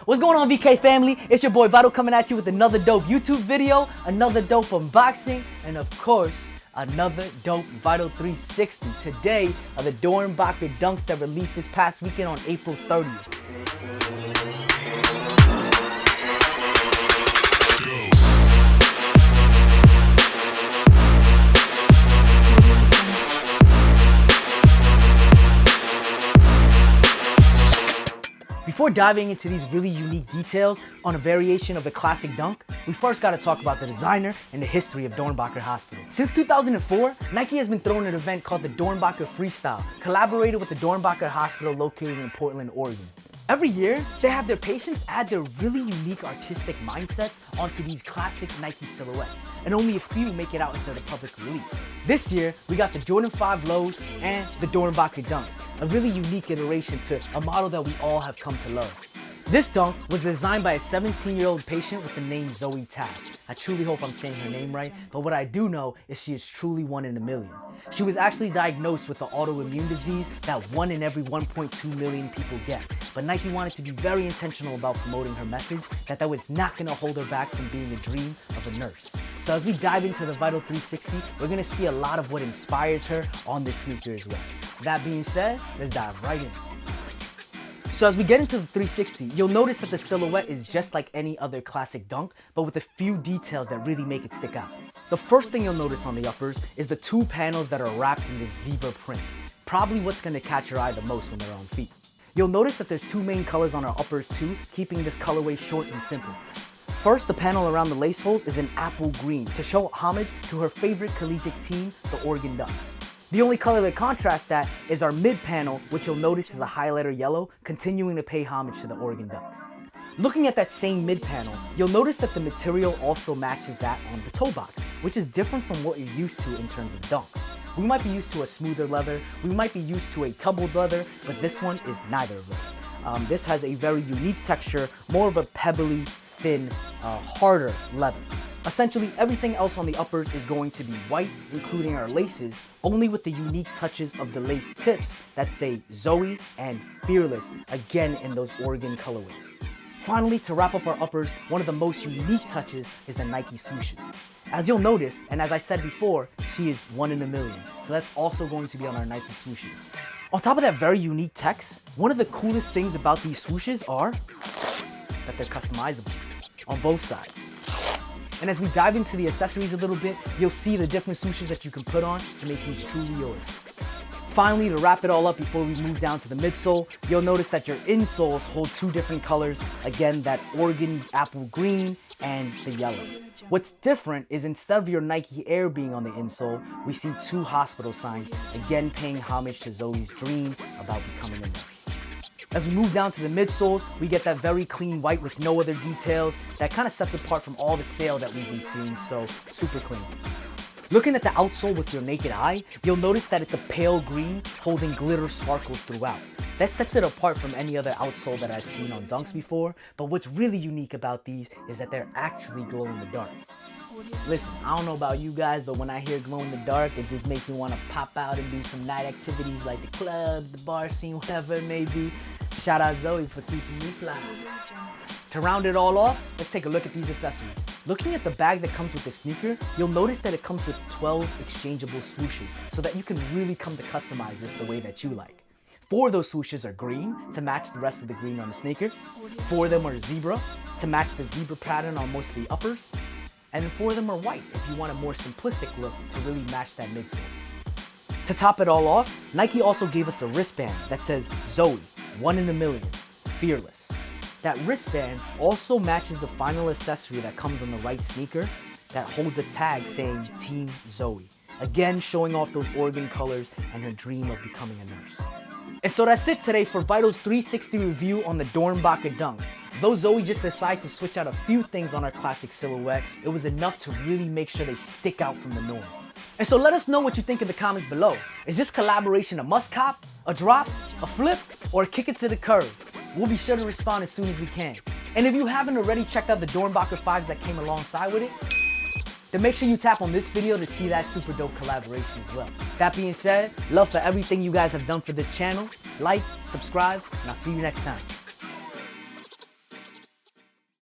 What's going on, VK family? It's your boy Vital coming at you with another dope YouTube video, another dope unboxing, and of course, another dope Vital 360. Today are the Doernbecher dunks that released this past weekend on April 30th. Before diving into these really unique details on a variation of a classic dunk, we first got to talk about the designer and the history of Doernbecher Hospital. Since 2004, Nike has been throwing an event called the Doernbecher Freestyle, collaborated with the Doernbecher Hospital located in Portland, Oregon. Every year, they have their patients add their really unique artistic mindsets onto these classic Nike silhouettes, and only a few make it out into the public release. This year, we got the Jordan 5 lows and the Doernbecher dunks, a really unique iteration to a model that we all have come to love. This dunk was designed by a 17-year-old patient with the name Zoe Taaffe. I truly hope I'm saying her name right, but what I do know is she is truly one in a million. She was actually diagnosed with an autoimmune disease that 1 in every 1.2 million people get. But Nike wanted to be very intentional about promoting her message that was not going to hold her back from being a dream of a nurse. So as we dive into the Vital 360, we're going to see a lot of what inspires her on this sneaker as well. That being said, let's dive right in. So as we get into the 360, you'll notice that the silhouette is just like any other classic dunk, but with a few details that really make it stick out. The first thing you'll notice on the uppers is the two panels that are wrapped in this zebra print, probably what's going to catch your eye the most when they're on feet. You'll notice that there's two main colors on our uppers too, keeping this colorway short and simple. First, the panel around the lace holes is an apple green to show homage to her favorite collegiate team, the Oregon Ducks. The only color that contrasts that is our mid panel, which you'll notice is a highlighter yellow, continuing to pay homage to the Oregon Ducks. Looking at that same mid panel, you'll notice that the material also matches that on the toe box, which is different from what you're used to in terms of dunks. We might be used to a smoother leather, we might be used to a tumbled leather, but this one is neither of those. This has a very unique texture, more of a pebbly, thin, harder leather. Essentially, everything else on the uppers is going to be white, including our laces, only with the unique touches of the lace tips that say Zoe and Fearless, again in those Oregon colorways. Finally, to wrap up our uppers, one of the most unique touches is the Nike swooshes. As you'll notice, and as I said before, she is 1 in a million, so that's also going to be on our Nike swooshes. On top of that very unique text, one of the coolest things about these swooshes are that they're customizable on both sides. And as we dive into the accessories a little bit, you'll see the different swooshes that you can put on to make these truly yours. Finally, to wrap it all up before we move down to the midsole, you'll notice that your insoles hold two different colors. Again, that Oregon apple green and the yellow. What's different is instead of your Nike Air being on the insole, we see two hospital signs, again paying homage to Zoe's dream about becoming a nurse. As we move down to the midsoles, we get that very clean white with no other details that kind of sets apart from all the sale that we've been seeing, so super clean. Looking at the outsole with your naked eye, you'll notice that it's a pale green holding glitter sparkles throughout. That sets it apart from any other outsole that I've seen on dunks before, but what's really unique about these is that they're actually glow in the dark. Listen, I don't know about you guys, but when I hear glow in the dark, it just makes me want to pop out and do some night activities like the club, the bar scene, whatever it may be. Shout out Zoe for keeping me fly. To round it all off, let's take a look at these accessories. Looking at the bag that comes with the sneaker, you'll notice that it comes with 12 exchangeable swooshes so that you can really come to customize this the way that you like. 4 of those swooshes are green to match the rest of the green on the sneaker. 4 of them are zebra to match the zebra pattern on most of the uppers. And 4 of them are white if you want a more simplistic look to really match that midsole. To top it all off, Nike also gave us a wristband that says Zoe, 1 in a million, Fearless. That wristband also matches the final accessory that comes on the right sneaker that holds a tag saying Team Zoe. Again, showing off those Oregon colors and her dream of becoming a nurse. And so that's it today for Vital's 360 review on the Doernbecher dunks. Though Zoe just decided to switch out a few things on our classic silhouette, it was enough to really make sure they stick out from the norm. And so let us know what you think in the comments below. Is this collaboration a must cop, a drop, a flip, or a kick it to the curb? We'll be sure to respond as soon as we can. And if you haven't already checked out the Doernbecher 5s that came alongside with it, then make sure you tap on this video to see that super dope collaboration as well. That being said, love for everything you guys have done for this channel. Like, subscribe, and I'll see you next time.